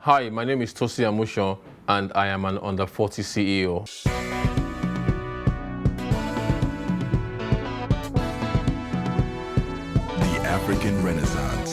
Hi, my name is Tosin Amushan, and I am an under 40 CEO. The African Renaissance.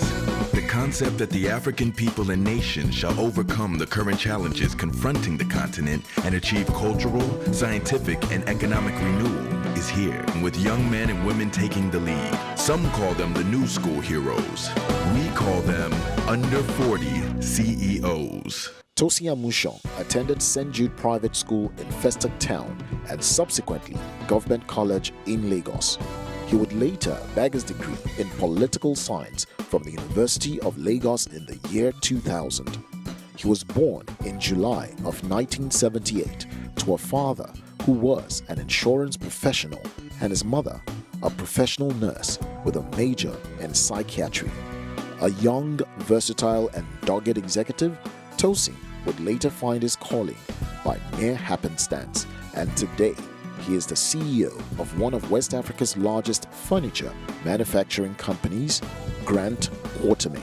The concept that the African people and nations shall overcome the current challenges confronting the continent and achieve cultural, scientific, and economic renewal is here, with young men and women taking the lead. Some call them the new school heroes. We call them under 40 CEOs. Tosin Amushan attended St. Jude Private School in Festac Town and subsequently Government College in Lagos. He would later bag his degree in political science from the University of Lagos in the year 2000. He was born in July of 1978 to a father who was an insurance professional and his mother a professional nurse with a major in psychiatry. A young, versatile and dogged executive, Tosin would later find his calling by mere happenstance, and today he is the CEO of one of West Africa's largest furniture manufacturing companies, Grant Watermain.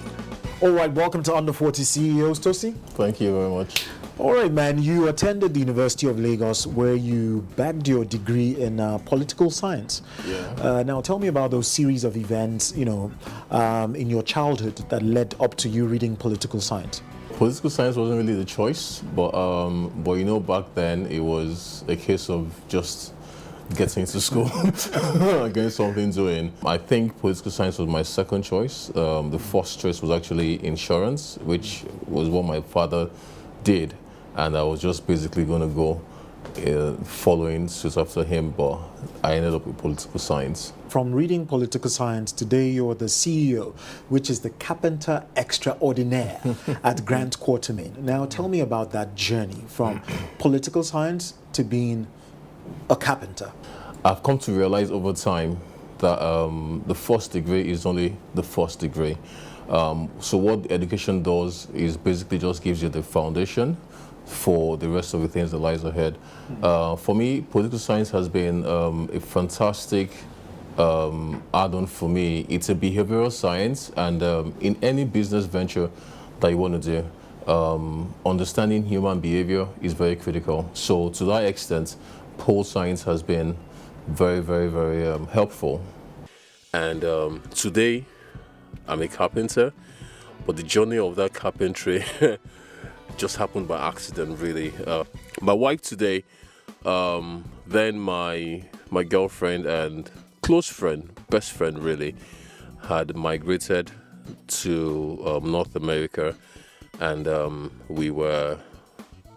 All right, welcome to Under 40 CEOs, Tosin. Thank you very much. All right, man, you attended the University of Lagos where you bagged your degree in political science. Yeah. Now, tell me about those series of events, in your childhood that led up to you reading political science. Political science wasn't really the choice, but back then it was a case of just getting into school, getting something doing. I think political science was my second choice. The first choice was actually insurance, which was what my father did, and I was just basically going to go following suit after him, but I ended up with political science. From reading political science, today you're the CEO, which is the carpenter extraordinaire at Grant Watermain. Now tell me about that journey from political science to being a carpenter. I've come to realize over time that the first degree is only the first degree. So what education does is basically just gives you the foundation for the rest of the things that lies ahead. For me, political science has been a fantastic add-on for me. It's a behavioral science, and in any business venture that you want to do, understanding human behavior is very critical. So to that extent, pol science has been very, very, very helpful. And today, I'm a carpenter, but the journey of that carpentry just happened by accident, really. My wife today, then my girlfriend and close friend, best friend really, had migrated to North America, and we were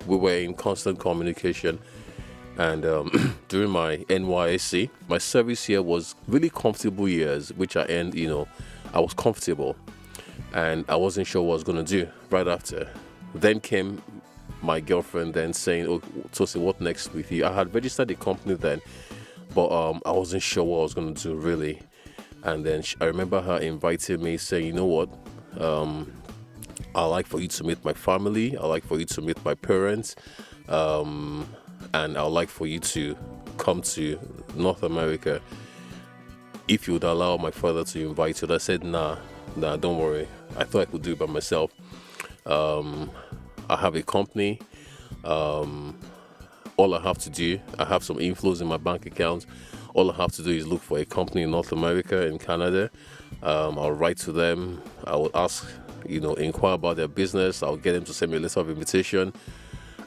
in constant communication. And during my NYSC, my service here was really comfortable years, which I I was comfortable, and I wasn't sure what I was going to do right after. Then came my girlfriend then saying, "Oh, Tosin, what next with you?" I had registered a company then, but I wasn't sure what I was going to do really. And then I remember her inviting me, saying, "You know what? I'd like for you to meet my family. I'd like for you to meet my parents, and I'd like for you to come to North America. If you would allow my father to invite you." And I said, nah, don't worry. I thought I could do it by myself. I have a company. All I have to do, I have some inflows in my bank account. All I have to do is look for a company in North America, in Canada. I'll write to them. I will ask, inquire about their business. I'll get them to send me a letter of invitation.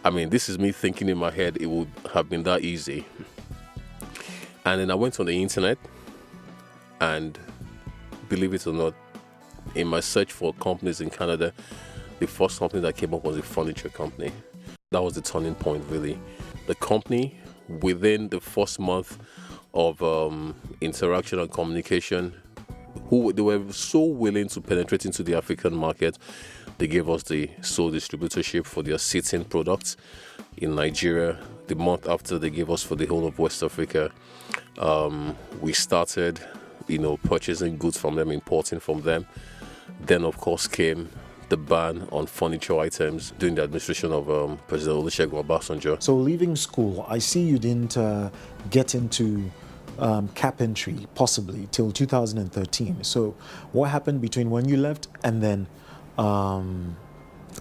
I mean, this is me thinking in my head it would have been that easy. And then I went on the internet, and believe it or not, in my search for companies in Canada, the first company that came up was a furniture company. That was the turning point, really. The company, within the first month of interaction and communication, they were so willing to penetrate into the African market. They gave us the sole distributorship for their sitting products in Nigeria. The month after, they gave us for the whole of West Africa. We started, purchasing goods from them, importing from them. Then, of course, came the ban on furniture items during the administration of President Olusegun Obasanjo. So leaving school, I see you didn't get into carpentry, possibly, till 2013. So what happened between when you left and then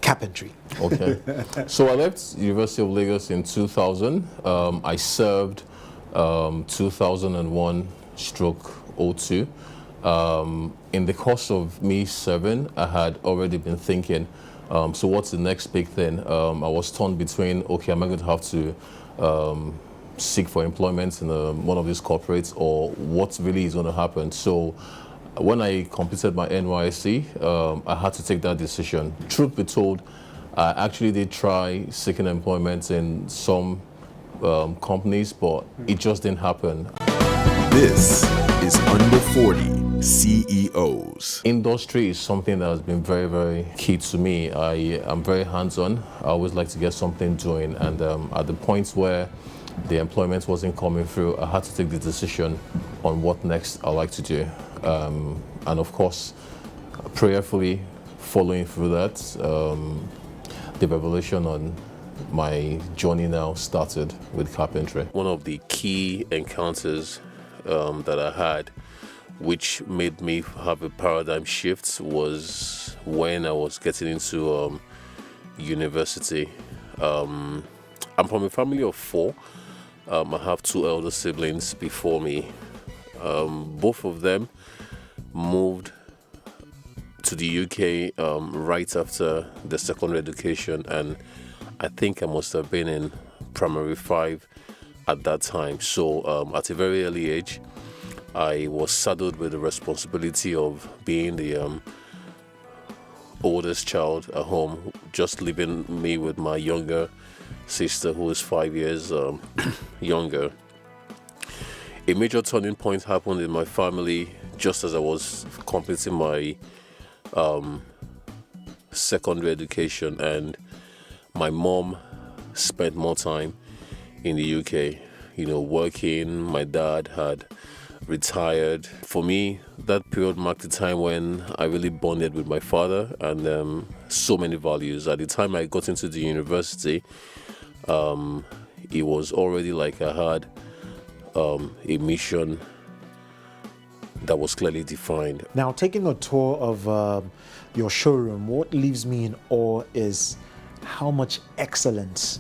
Carpentry. Okay. So I left University of Lagos in 2000. I served 2001 stroke '02. In the course of me serving, I had already been thinking, so what's the next big thing? I was torn between, okay, am I going to have to seek for employment in one of these corporates, or what really is going to happen? So when I completed my NYSC, I had to take that decision. Truth be told, I actually did try seeking employment in some companies, but it just didn't happen. This is Under 40 CEOs. Industry is something that has been very, very key to me. I am very hands-on. I always like to get something doing, and at the point where the employment wasn't coming through, I had to take the decision on what next I like to do. And of course, prayerfully following through that, the revelation on my journey now started with carpentry. One of the key encounters that I had, which made me have a paradigm shift, was when I was getting into university. I'm from a family of four. I have two elder siblings before me. Both of them moved to the UK right after the secondary education, and I think I must have been in primary 5 at that time. So at a very early age, I was saddled with the responsibility of being the oldest child at home, just leaving me with my younger sister, who is 5 years younger. A major turning point happened in my family just as I was completing my secondary education, and my mom spent more time in the UK, working. My dad had retired. For me, that period marked the time when I really bonded with my father, and so many values. At the time I got into the university, it was already like I had a mission that was clearly defined. Now, taking a tour of your showroom, what leaves me in awe is how much excellence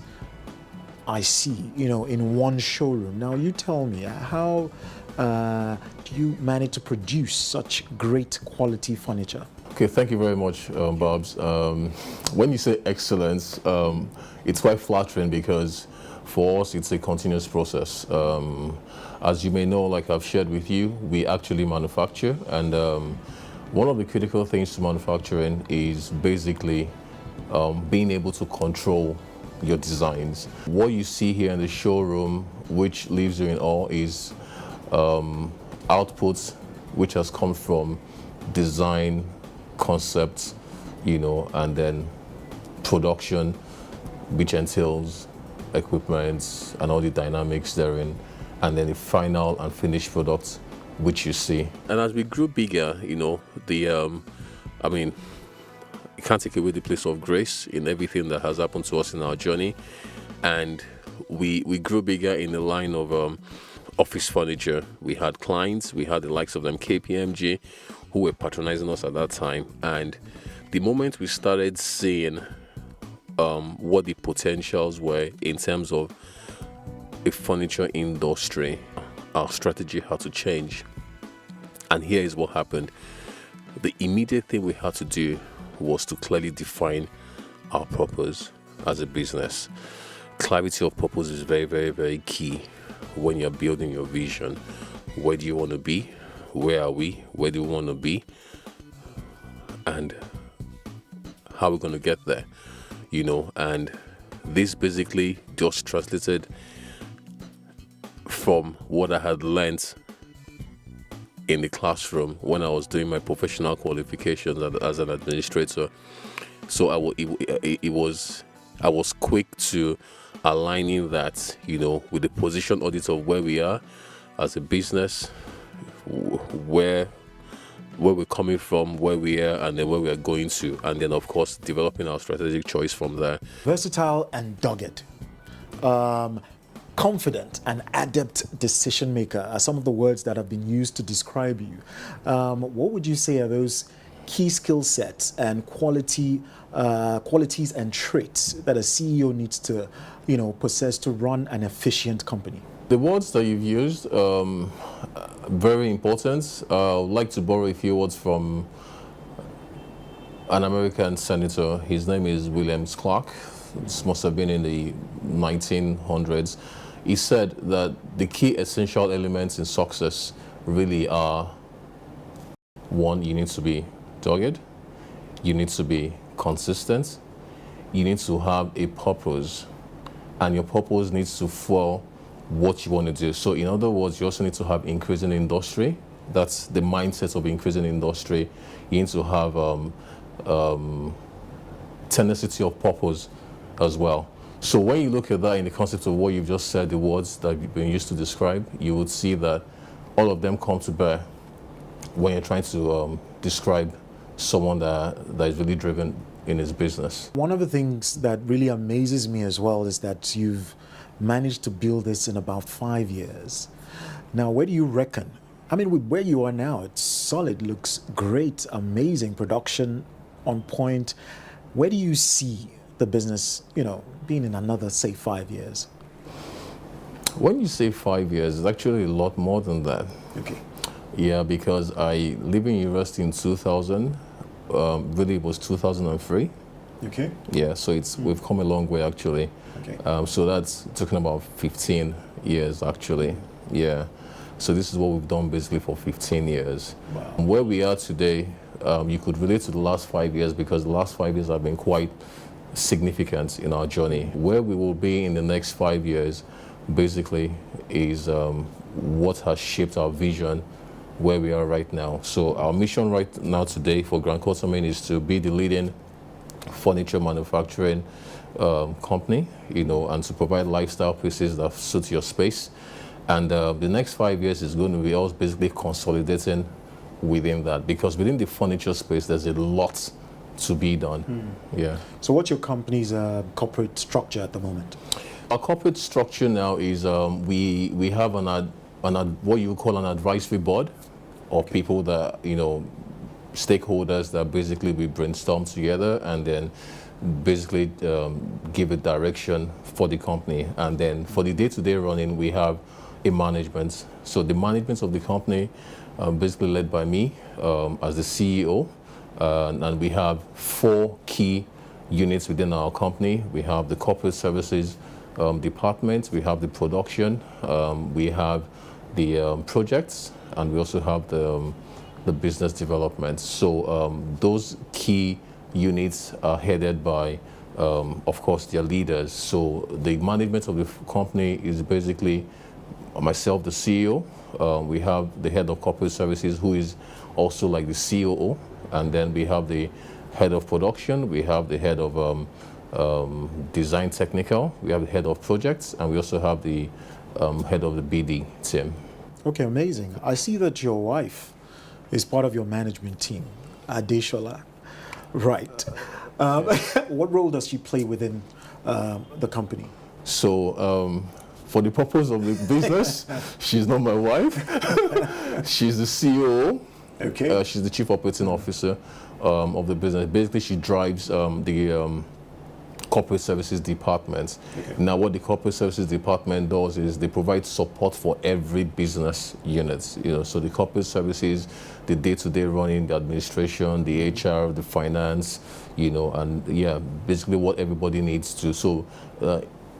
I see, in one showroom. Now, you tell me, how do you manage to produce such great quality furniture? Okay, thank you very much, Babs. When you say excellence, it's quite flattering, because for us, it's a continuous process. As you may know, like I've shared with you, we actually manufacture, and one of the critical things to manufacturing is basically being able to control your designs. What you see here in the showroom, which leaves you in awe, is outputs which has come from design, concepts, and then production, which entails equipment and all the dynamics therein, and then the final and finished product which you see. And as we grew bigger, you can't take away the place of grace in everything that has happened to us in our journey. And we grew bigger in the line of office furniture. We had clients, we had the likes of them KPMG, who were patronizing us at that time. And the moment we started seeing what the potentials were in terms of a furniture industry, our strategy had to change. And here is what happened. The immediate thing we had to do was to clearly define our purpose as a business. Clarity of purpose is very, very, very key when you're building your vision. Where do you want to be? Where are we? Where do we want to be? And how we're going to get there, and this basically just translated from what I had learned in the classroom when I was doing my professional qualifications as an administrator. So I was quick to aligning that, with the position audit of where we are as a business, where we're coming from, where we are, and then where we are going to, and then of course developing our strategic choice from there. Versatile and dogged. Confident and adept decision maker are some of the words that have been used to describe you. What would you say are those key skill sets and qualities and traits that a CEO needs to, possess to run an efficient company? The words that you've used, very important. I'd like to borrow a few words from an American senator. His name is William Clark. This must have been in the 1900s. He said that the key essential elements in success really are: one, you need to be dogged, you need to be consistent, you need to have a purpose, and your purpose needs to fuel what you want to do. So in other words, you also need to have increasing industry. That's the mindset of increasing industry. You need to have tenacity of purpose as well. So when you look at that in the concept of what you've just said, the words that you've been used to describe, you would see that all of them come to bear when you're trying to describe someone that is really driven in his business. One of the things that really amazes me as well is that you've managed to build this in about 5 years. Now, where do you reckon? I mean, with where you are now, it's solid, looks great, amazing, production on point. Where do you see the business, being in another, say, 5 years? When you say 5 years, it's actually a lot more than that. Okay. Yeah, because I lived in university in 2000. Really, it was 2003. Okay. Yeah, so we've come a long way actually. Okay. So that's talking about 15 years actually. Yeah. So this is what we've done basically for 15 years. Wow. Where we are today, you could relate to the last 5 years because the last 5 years have been quite significant in our journey. Where we will be in the next 5 years basically is what has shaped our vision where we are right now. So our mission right now today for Grand Cotamin is to be the leading furniture manufacturing company, and to provide lifestyle pieces that suit your space. And the next 5 years is going to be us basically consolidating within that, because within the furniture space, there's a lot to be done. Yeah. So what's your company's corporate structure at the moment? Our corporate structure now is we have what you call an advisory board of people that, stakeholders that basically we brainstorm together and then basically give a direction for the company. And then for the day-to-day running, we have a management. So the management of the company basically led by me as the CEO. And we have 4 key units within our company. We have the corporate services department, we have the production, we have the projects, and we also have the business development. So those key units are headed by, of course, their leaders. So the management of the company is basically myself, the CEO. We have the head of corporate services, who is also like the COO. And then we have the head of production, we have the head of design technical, we have the head of projects, and we also have the head of the BD team. Okay, amazing. I see that your wife is part of your management team, Adeshola. Right. What role does she play within the company? So for the purpose of the business, she's not my wife. She's the COO. Okay. She's the chief operating officer of the business. Basically, she drives the corporate services department. Okay. Now, what the corporate services department does is they provide support for every business unit. So the corporate services, the day-to-day running, the administration, the HR, the finance, and basically what everybody needs to. So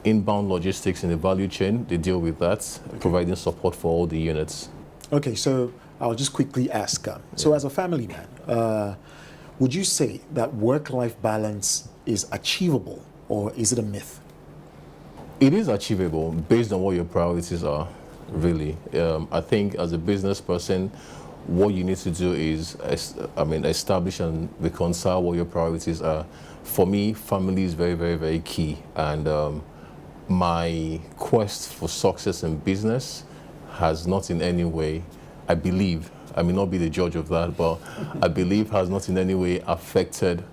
inbound logistics in the value chain, they deal with that, providing support for all the units. Okay, so I'll just quickly ask. So as a family man, would you say that work-life balance is achievable, or is it a myth? It is achievable based on what your priorities are, really. I think as a business person, what you need to do is, establish and reconcile what your priorities are. For me, family is very, very, very key. And my quest for success in business has not in any way, I believe, I may not be the judge of that, but I believe has not in any way affected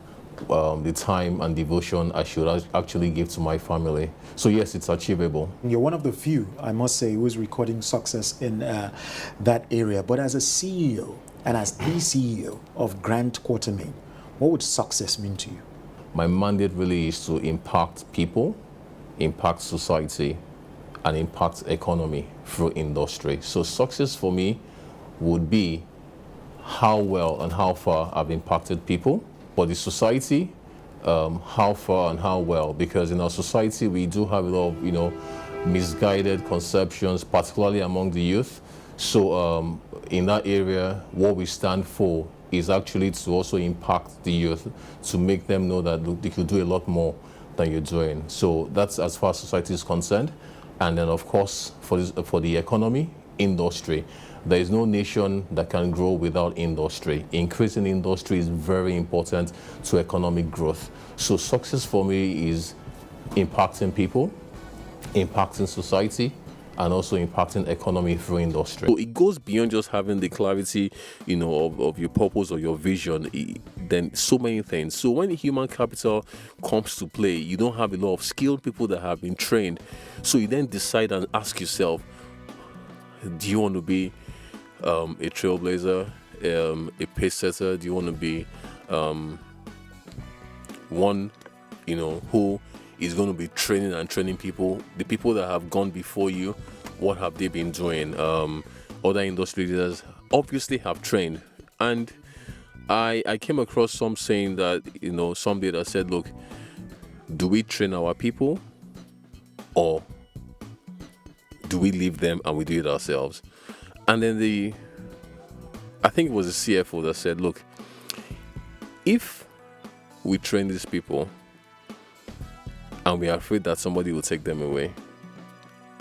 the time and devotion I should actually give to my family. So yes, it's achievable. You're one of the few, I must say, who is recording success in that area. But as a CEO, And as the CEO of Grant Quartermain, what would success mean to you? My mandate really is to impact people, impact society, and impact economy through industry. So success for me would be how well and how far I've impacted people, but the society, how far and how well, because in our society we do have a lot of, misguided conceptions, particularly among the youth. So in that area, what we stand for is actually to also impact the youth, to make them know that look, they could do a lot more than you're doing. So that's as far as society is concerned. And then of course, for the economy, industry. There is no nation that can grow without industry. Increasing industry is very important to economic growth. So success for me is impacting people, impacting society, and also impacting economy through industry. So it goes beyond just having the clarity, of your purpose or your vision. Then so many things. So when human capital comes to play, you don't have a lot of skilled people that have been trained. So you then decide and ask yourself, do you want to be a trailblazer, a pace setter? Do you want to be one, who is going to be training people, the people that have gone before you? What have they been doing? Other industry leaders obviously have trained, and I came across some saying that somebody that said, look, do we train our people, or do we leave them and we do it ourselves? And then I think it was the CFO that said, look, if we train these people and we are afraid that somebody will take them away,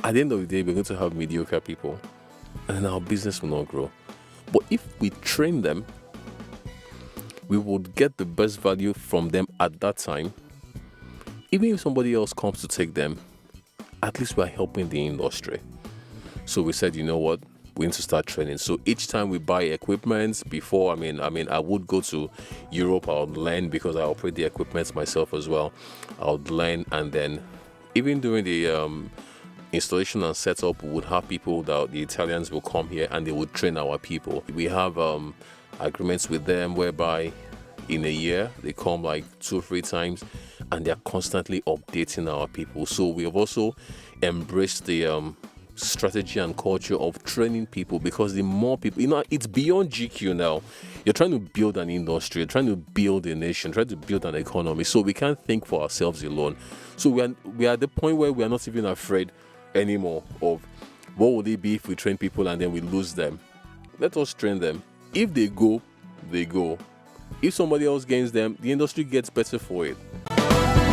at the end of the day, we're going to have mediocre people, and then our business will not grow. But if we train them, we would get the best value from them at that time. Even if somebody else comes to take them, at least we're helping the industry. So we said, you know what? We need to start training. So each time we buy equipment, before, I would go to Europe, I would learn, because I operate the equipment myself as well. I would learn, and then even during the installation and setup, we would have people that the Italians will come here and they would train our people. We have agreements with them whereby in a year they come like 2 or 3 times, and they're constantly updating our people. So we have also embraced the strategy and culture of training people, because the more people, it's beyond GQ now. You're trying to build an industry, you're trying to build a nation, trying to build an economy. So we can't think for ourselves alone. So we are at the point where we are not even afraid anymore of what would it be if we train people and then we lose them. Let us train them. If they go, they go. If somebody else gains them, the industry gets better for it.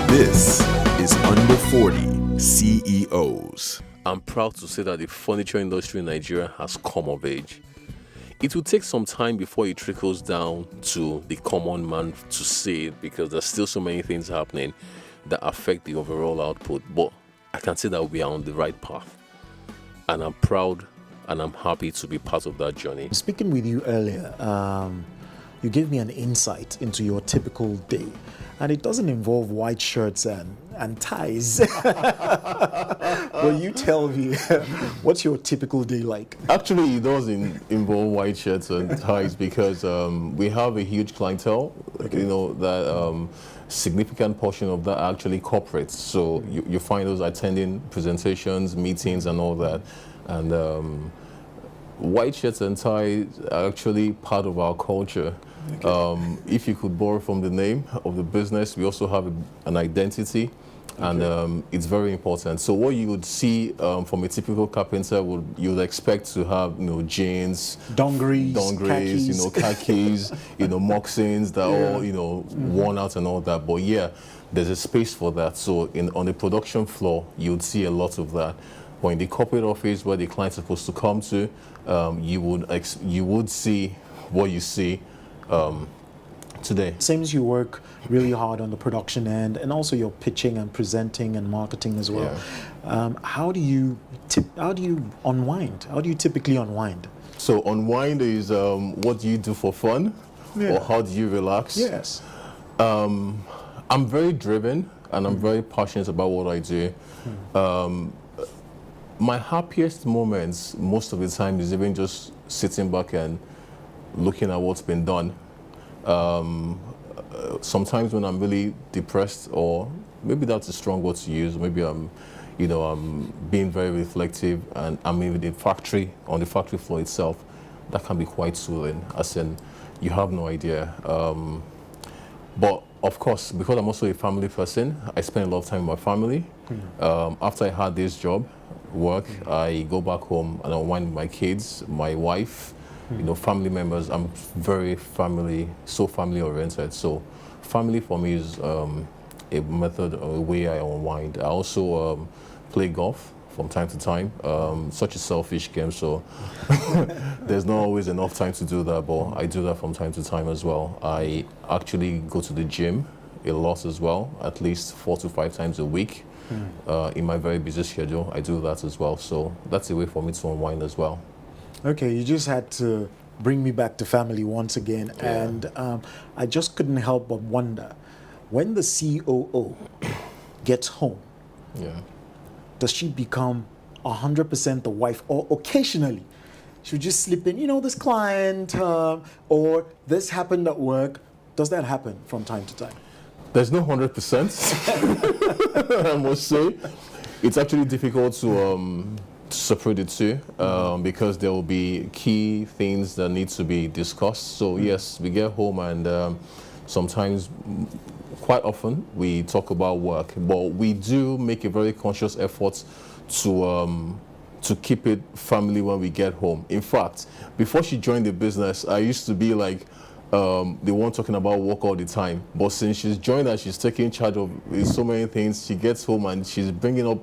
This is Under 40 CEOs. I'm proud to say that the furniture industry in Nigeria has come of age. It will take some time before it trickles down to the common man to see it, because there's still so many things happening that affect the overall output. But I can say that we are on the right path, and I'm proud and I'm happy to be part of that journey. Speaking with you earlier, you gave me an insight into your typical day, and it doesn't involve white shirts and ties. Well, you tell me, what's your typical day like? Actually, it does involve white shirts and ties, because we have a huge clientele. Okay. That significant portion of that are actually corporates. So you find those attending presentations, meetings, and all that. And white shirts and ties are actually part of our culture. Okay. If you could borrow from the name of the business, we also have an identity. Okay. And it's very important. So what you would see from a typical carpenter, you would expect to have jeans, dungarees, khakis, moccasins that are all worn out and all that. But yeah, there's a space for that. So on the production floor, you would see a lot of that. But in the corporate office where the client's supposed to come to, you would see what you see today. Seems you work really hard on the production end, and also you're pitching and presenting and marketing as well. Yeah. How do you unwind? How do you typically unwind? So unwind is what do you do for fun, or how do you relax? Yes. I'm very driven, and I'm very passionate about what I do. My happiest moments most of the time is even just sitting back and looking at what's been done. Sometimes when I'm really depressed, or maybe that's a strong word to use, maybe I'm being very reflective, and I'm in the factory, on the factory floor itself, that can be quite soothing, as in, you have no idea. But of course, because I'm also a family person, I spend a lot of time with my family. After I had this job, work, I go back home and unwind with my kids, my wife, family members. I'm very so family oriented. So family for me is a method or a way I unwind. I also play golf from time to time. Such a selfish game, so there's not always enough time to do that, but I do that from time to time as well. I actually go to the gym a lot as well, at least 4 to 5 times a week. In my very busy schedule, I do that as well. So that's a way for me to unwind as well. Okay, you just had to bring me back to family once again, and I just couldn't help but wonder, when the COO gets home, does she become 100% the wife, or occasionally she'll just slip in, this client, or this happened at work? Does that happen from time to time? There's no 100%, I must say. It's actually difficult to separate the two, because there will be key things that need to be discussed. So yes, we get home and sometimes, quite often, we talk about work, but we do make a very conscious effort to keep it family when we get home. In fact, before she joined the business, I used to be like the one talking about work all the time. But since she's joined us, she's taking charge of so many things. She gets home and she's bringing up,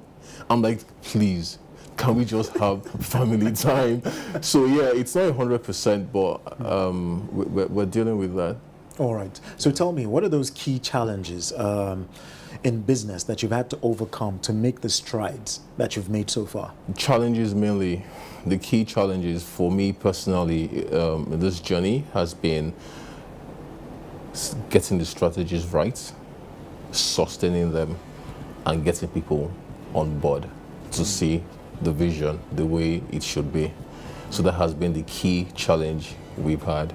I'm like, please, can we just have family time? So yeah, it's not 100%, but we're dealing with that. All right. So tell me, what are those key challenges in business that you've had to overcome to make the strides that you've made so far? Challenges mainly, the key challenges for me personally in this journey has been getting the strategies right, sustaining them, and getting people on board to see the vision the way it should be. So that has been the key challenge we've had.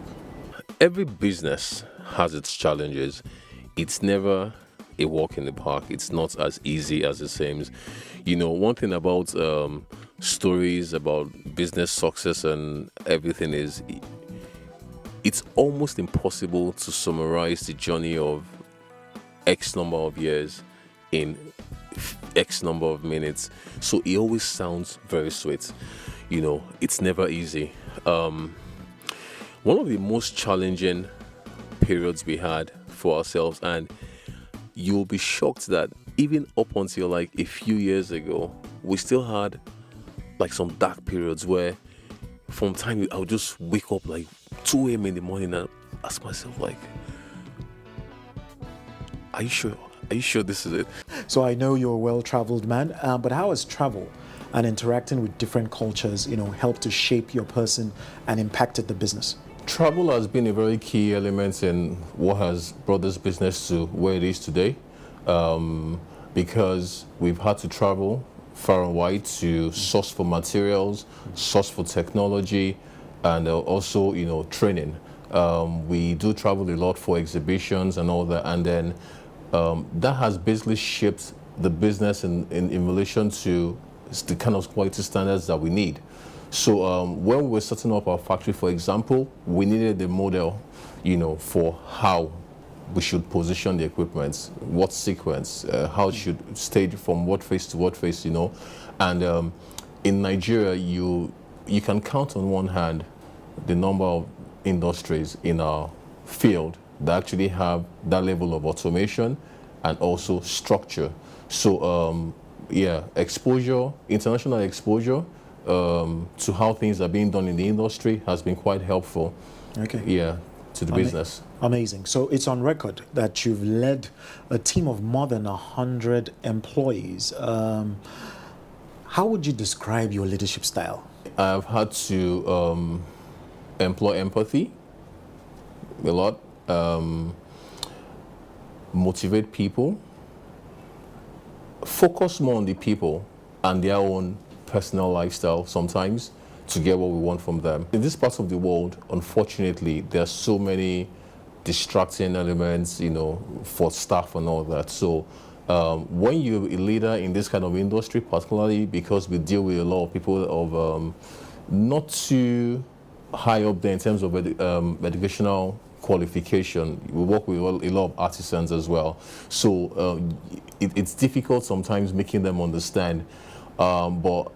Every business has its challenges. It's never a walk in the park. It's not as easy as it seems. One thing about stories about business success and everything is it's almost impossible to summarize the journey of X number of years in X number of minutes. So it always sounds very sweet. It's never easy. One of the most challenging periods we had for ourselves, and you'll be shocked that even up until like a few years ago, we still had like some dark periods where from time I would just wake up like 2 a.m. in the morning and ask myself like, are you sure? Are you sure this is it? So I know you're a well-traveled man, but how has travel and interacting with different cultures, helped to shape your person and impacted the business? Travel has been a very key element in what has brought this business to where it is today, because we've had to travel far and wide to source for materials, source for technology, and also, training. We do travel a lot for exhibitions and all that, and then that has basically shaped the business in relation to the kind of quality standards that we need. So when we were setting up our factory, for example, we needed a model, for how we should position the equipment, what sequence, how it should stage from what phase to what phase, And in Nigeria, you can count on one hand the number of industries in our field that actually have that level of automation and also structure. So exposure, international exposure to how things are being done in the industry has been quite helpful. Okay. Yeah, to the business. Amazing. So it's on record that you've led a team of more than 100 employees. How would you describe your leadership style? I've had to employ empathy a lot, motivate people, focus more on the people and their own personal lifestyle sometimes to get what we want from them. In this part of the world, unfortunately, there are so many distracting elements, for staff and all that. So when you're a leader in this kind of industry, particularly because we deal with a lot of people of not too high up there in terms of educational qualification, we work with a lot of artisans as well. So it's difficult sometimes making them understand. But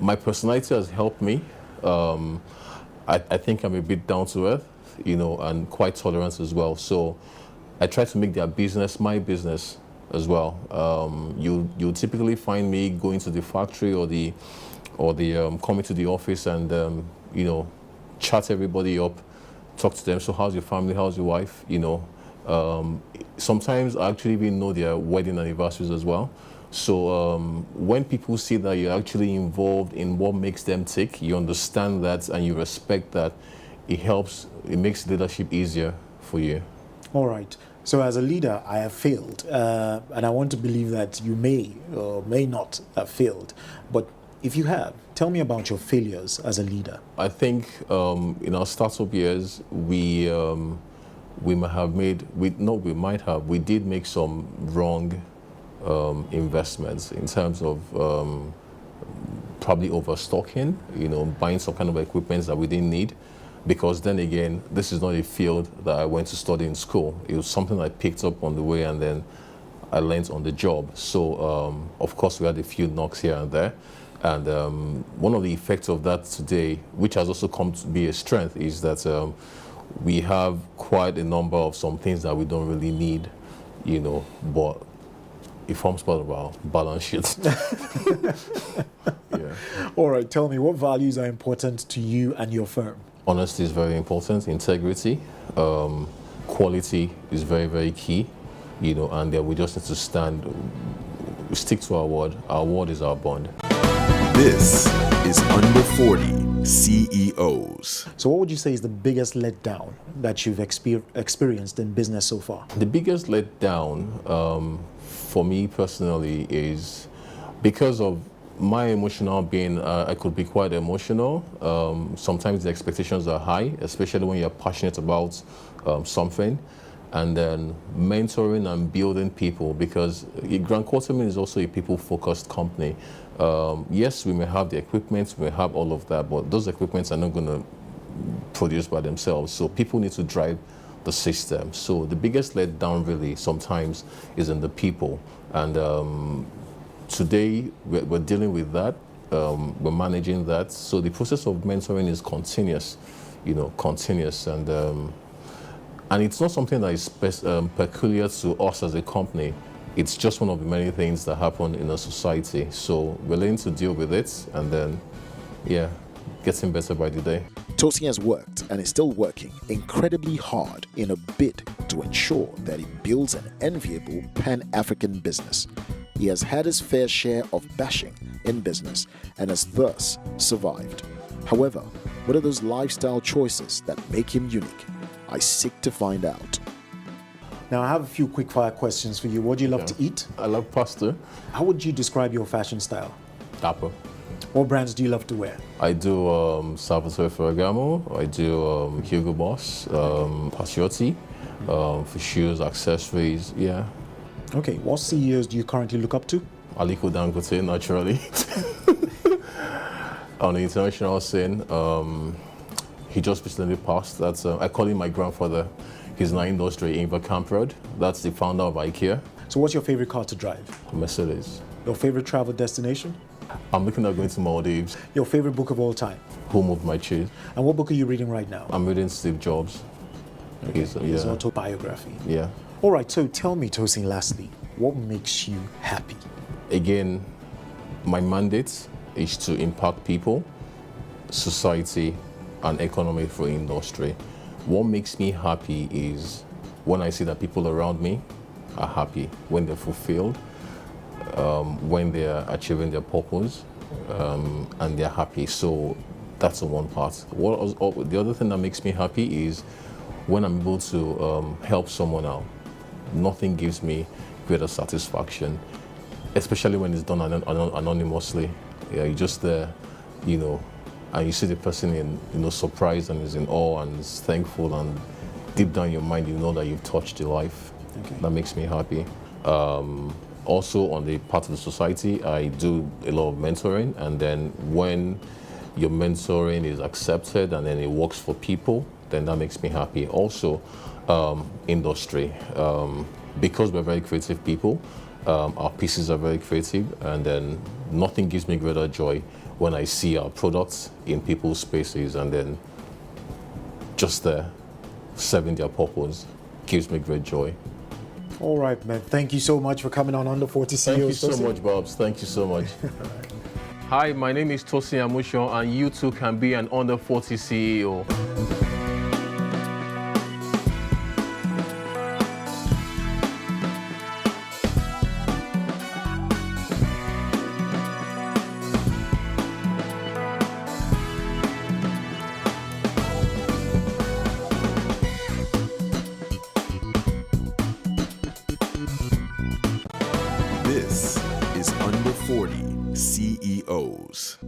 my personality has helped me. I think I'm a bit down to earth, and quite tolerant as well. So I try to make their business my business as well. You typically find me going to the factory or the coming to the office and chat everybody up, talk to them. So how's your family? How's your wife? Sometimes I actually even know their wedding anniversaries as well. So when people see that you're actually involved in what makes them tick, you understand that and you respect that, it makes leadership easier for you. All right. So as a leader, I have failed. And I want to believe that you may or may not have failed. But if you have, tell me about your failures as a leader. I think in our startup years, we did make some wrong investments in terms of probably overstocking, buying some kind of equipment that we didn't need. Because then again, this is not a field that I went to study in school. It was something I picked up on the way and then I learned on the job. So of course we had a few knocks here and there. And one of the effects of that today, which has also come to be a strength, is that we have quite a number of some things that we don't really need, but it forms part of our balance sheet. Yeah. All right, tell me, what values are important to you and your firm? Honesty is very important, integrity, quality is very, very key, and then we just need to stick to our word. Our word is our bond. This is Under 40 CEOs. So what would you say is the biggest letdown that you've experienced in business so far? The biggest letdown for me personally is because of my emotional being, I could be quite emotional. Sometimes the expectations are high, especially when you're passionate about something. And then mentoring and building people, because Grant Quartermain is also a people-focused company. Yes, we may have the equipment, we may have all of that, but those equipments are not going to produce by themselves. So people need to drive the system. So the biggest letdown really sometimes is in the people. And today we're dealing with that. We're managing that. So the process of mentoring is continuous, continuous. And it's not something that is peculiar to us as a company. It's just one of the many things that happen in a society. So we're learning to deal with it and then, getting better by the day. Tosin has worked and is still working incredibly hard in a bid to ensure that he builds an enviable Pan-African business. He has had his fair share of bashing in business and has thus survived. However, what are those lifestyle choices that make him unique? I seek to find out. Now, I have a few quick fire questions for you. What do you love to eat? I love pasta. How would you describe your fashion style? Dapper. What brands do you love to wear? I do Salvatore Ferragamo, I do Hugo Boss, Passiotti, for shoes, accessories, Okay, what CEOs do you currently look up to? Aliko Dangote, naturally. On the international scene, he just recently passed. I call him my grandfather. He's in our industry, Ingvar Kamprad. That's the founder of IKEA. So what's your favorite car to drive? Mercedes. Your favorite travel destination? I'm looking at going to Maldives. Your favorite book of all time? Who Moved My Cheese? And what book are you reading right now? I'm reading Steve Jobs. His autobiography. Yeah. All right, so tell me, Tosin, lastly, what makes you happy? Again, my mandate is to impact people, society, and economy through industry. What makes me happy is when I see that people around me are happy, when they're fulfilled, when they're achieving their purpose, and they're happy. So that's the one part. The other thing that makes me happy is when I'm able to help someone out. Nothing gives me greater satisfaction, especially when it's done anonymously. Yeah, you're just there, and you see the person in, surprised and is in awe and is thankful, and deep down in your mind, you know that you've touched a life. Okay. That makes me happy. Also, on the part of the society, I do a lot of mentoring, and then when your mentoring is accepted and then it works for people, then that makes me happy. Also, industry. Because we're very creative people, our pieces are very creative, and then nothing gives me greater joy when I see our products in people's spaces and then just there serving their purpose gives me great joy. All right, man. Thank you so much for coming on Under 40 CEOs. Thank you so Tosin. much, Babs. Thank you so much. Hi, my name is Tosin Amushan, and you too can be an Under 40 CEO. This is Under 40 CEOs.